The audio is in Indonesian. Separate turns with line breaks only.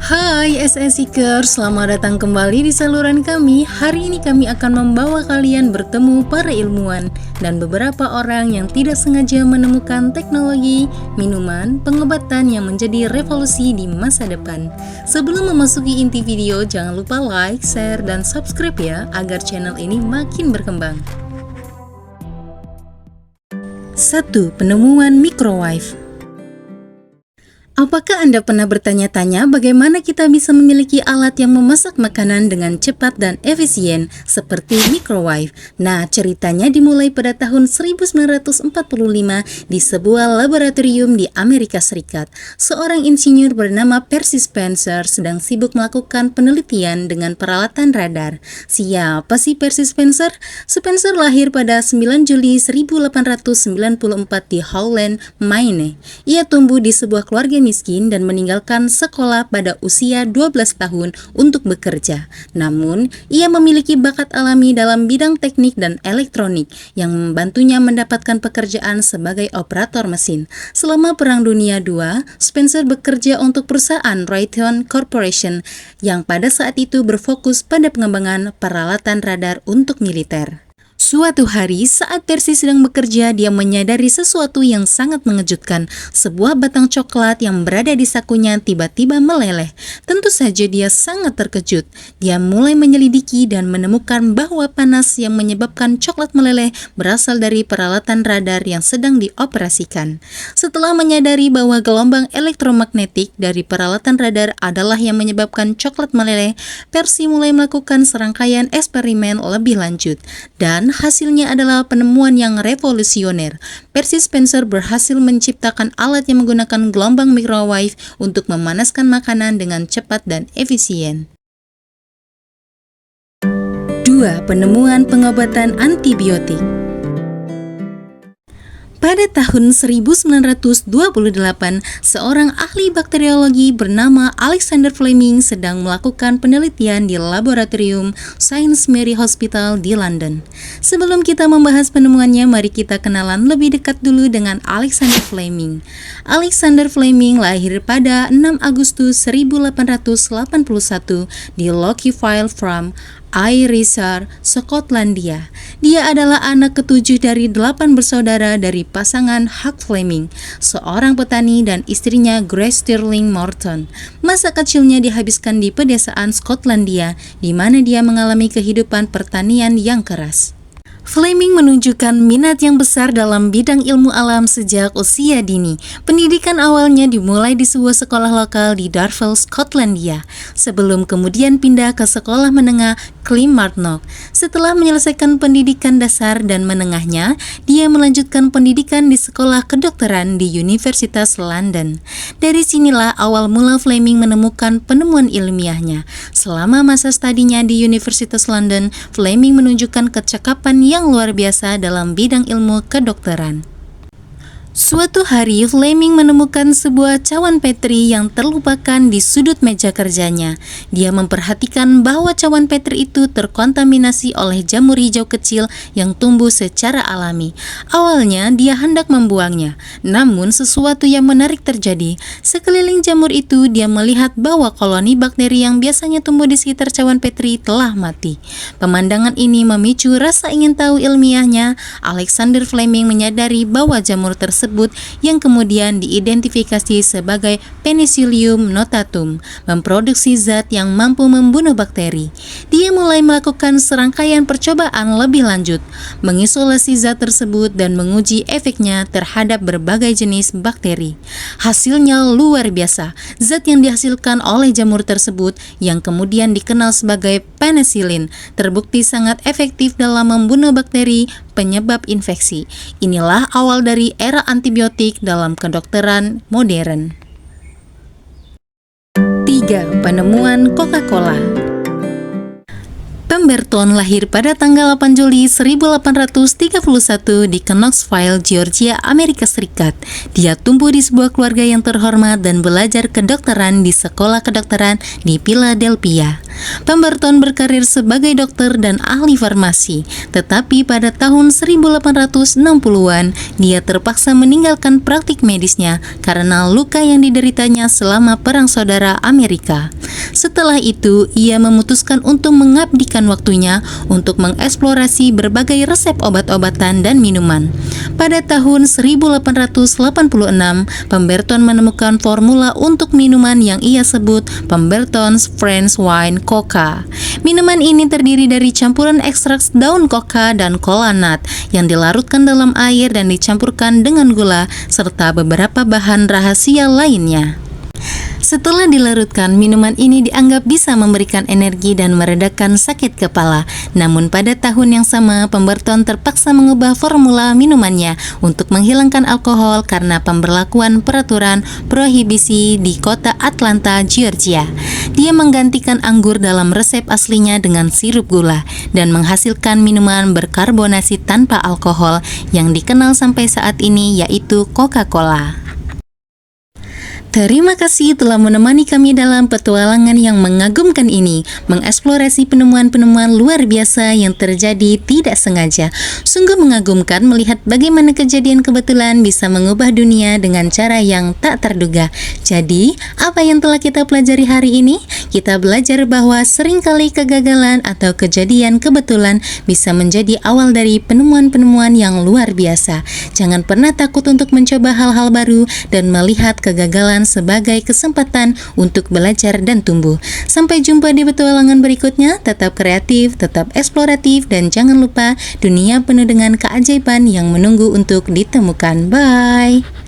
Hai SS Seekers, selamat datang kembali di saluran kami. Hari ini kami akan membawa kalian bertemu para ilmuwan dan beberapa orang yang tidak sengaja menemukan teknologi, minuman, pengobatan yang menjadi revolusi di masa depan. Sebelum memasuki inti video, jangan lupa like, share, dan subscribe ya, agar channel ini makin berkembang. 1. Penemuan microwave. Apakah Anda pernah bertanya-tanya bagaimana kita bisa memiliki alat yang memasak makanan dengan cepat dan efisien seperti microwave? Nah, ceritanya dimulai pada tahun 1945 di sebuah laboratorium di Amerika Serikat. Seorang insinyur bernama Percy Spencer sedang sibuk melakukan penelitian dengan peralatan radar. Siapa sih Percy Spencer? Spencer lahir pada 9 Juli 1894 di Howland, Maine. Ia tumbuh di sebuah keluarga miskin dan meninggalkan sekolah pada usia 12 tahun untuk bekerja. Namun, ia memiliki bakat alami dalam bidang teknik dan elektronik yang membantunya mendapatkan pekerjaan sebagai operator mesin. Selama Perang Dunia II, Spencer bekerja untuk perusahaan Raytheon Corporation yang pada saat itu berfokus pada pengembangan peralatan radar untuk militer. Suatu hari, saat Percy sedang bekerja, dia menyadari sesuatu yang sangat mengejutkan. Sebuah batang coklat yang berada di sakunya tiba-tiba meleleh. Tentu saja dia sangat terkejut. Dia mulai menyelidiki dan menemukan bahwa panas yang menyebabkan coklat meleleh berasal dari peralatan radar yang sedang dioperasikan. Setelah menyadari bahwa gelombang elektromagnetik dari peralatan radar adalah yang menyebabkan coklat meleleh, Percy mulai melakukan serangkaian eksperimen lebih lanjut. Dan hasilnya adalah penemuan yang revolusioner. Percy Spencer berhasil menciptakan alat yang menggunakan gelombang microwave untuk memanaskan makanan dengan cepat dan efisien. 2. Penemuan pengobatan antibiotik. Pada tahun 1928, seorang ahli bakteriologi bernama Alexander Fleming sedang melakukan penelitian di laboratorium St. Mary Hospital di London. Sebelum kita membahas penemuannya, mari kita kenalan lebih dekat dulu dengan Alexander Fleming. Alexander Fleming lahir pada 6 Agustus 1881 di Lochifile Farm, Ayrshire, Skotlandia. Dia adalah anak ketujuh dari 8 bersaudara dari pasangan Hugh Fleming, seorang petani, dan istrinya Grace Stirling Morton. Masa kecilnya dihabiskan di pedesaan Skotlandia, di mana dia mengalami kehidupan pertanian yang keras. Fleming menunjukkan minat yang besar dalam bidang ilmu alam sejak usia dini. Pendidikan awalnya dimulai di sebuah sekolah lokal di Darvel, Skotlandia, sebelum kemudian pindah ke sekolah menengah Kilmarnock. Setelah menyelesaikan pendidikan dasar dan menengahnya, dia melanjutkan pendidikan di sekolah kedokteran di Universitas London. Dari sinilah awal mula Fleming menemukan penemuan ilmiahnya. Selama masa studinya di Universitas London, Fleming menunjukkan kecakapan yang luar biasa dalam bidang ilmu kedokteran. Suatu hari, Fleming menemukan sebuah cawan Petri yang terlupakan di sudut meja kerjanya. Dia memperhatikan bahwa cawan Petri itu terkontaminasi oleh jamur hijau kecil yang tumbuh secara alami. Awalnya, dia hendak membuangnya. Namun, sesuatu yang menarik terjadi. Sekeliling jamur itu, dia melihat bahwa koloni bakteri yang biasanya tumbuh di sekitar cawan Petri telah mati. Pemandangan ini memicu rasa ingin tahu ilmiahnya. Alexander Fleming menyadari bahwa jamur tersebut yang kemudian diidentifikasi sebagai Penicillium notatum memproduksi zat yang mampu membunuh bakteri. Dia mulai melakukan serangkaian percobaan lebih lanjut, mengisolasi zat tersebut dan menguji efeknya terhadap berbagai jenis bakteri. Hasilnya luar biasa. Zat yang dihasilkan oleh jamur tersebut, yang kemudian dikenal sebagai penicillin, terbukti sangat efektif dalam membunuh bakteri penyebab infeksi. Inilah awal dari era antibiotik dalam kedokteran modern. 3. Penemuan Coca-Cola. Pemberton lahir pada tanggal 8 Juli 1831 di Knoxville, Georgia, Amerika Serikat. Dia tumbuh di sebuah keluarga yang terhormat dan belajar kedokteran di sekolah kedokteran di Philadelphia. Pemberton berkarir sebagai dokter dan ahli farmasi, tetapi pada tahun 1860-an dia terpaksa meninggalkan praktik medisnya karena luka yang dideritanya selama Perang Saudara Amerika. Setelah itu, ia memutuskan untuk mengabdikan waktunya untuk mengeksplorasi berbagai resep obat-obatan dan minuman. Pada tahun 1886, Pemberton menemukan formula untuk minuman yang ia sebut Pemberton's French Wine Coca. Minuman ini terdiri dari campuran ekstrak daun coca dan kola nut yang dilarutkan dalam air dan dicampurkan dengan gula serta beberapa bahan rahasia lainnya. Setelah dilarutkan, minuman ini dianggap bisa memberikan energi dan meredakan sakit kepala. Namun pada tahun yang sama, Pemberton terpaksa mengubah formula minumannya untuk menghilangkan alkohol karena pemberlakuan peraturan prohibisi di kota Atlanta, Georgia. Dia menggantikan anggur dalam resep aslinya dengan sirup gula dan menghasilkan minuman berkarbonasi tanpa alkohol yang dikenal sampai saat ini, yaitu Coca-Cola. Terima kasih telah menemani kami dalam petualangan yang mengagumkan ini, mengeksplorasi penemuan-penemuan luar biasa yang terjadi tidak sengaja. Sungguh mengagumkan melihat bagaimana kejadian kebetulan bisa mengubah dunia dengan cara yang tak terduga. Jadi, apa yang telah kita pelajari hari ini? Kita belajar bahwa seringkali kegagalan atau kejadian kebetulan bisa menjadi awal dari penemuan-penemuan yang luar biasa. Jangan pernah takut untuk mencoba hal-hal baru dan melihat kegagalan sebagai kesempatan untuk belajar dan tumbuh. Sampai jumpa di petualangan berikutnya. Tetap kreatif, tetap eksploratif, dan jangan lupa dunia penuh dengan keajaiban yang menunggu untuk ditemukan. Bye!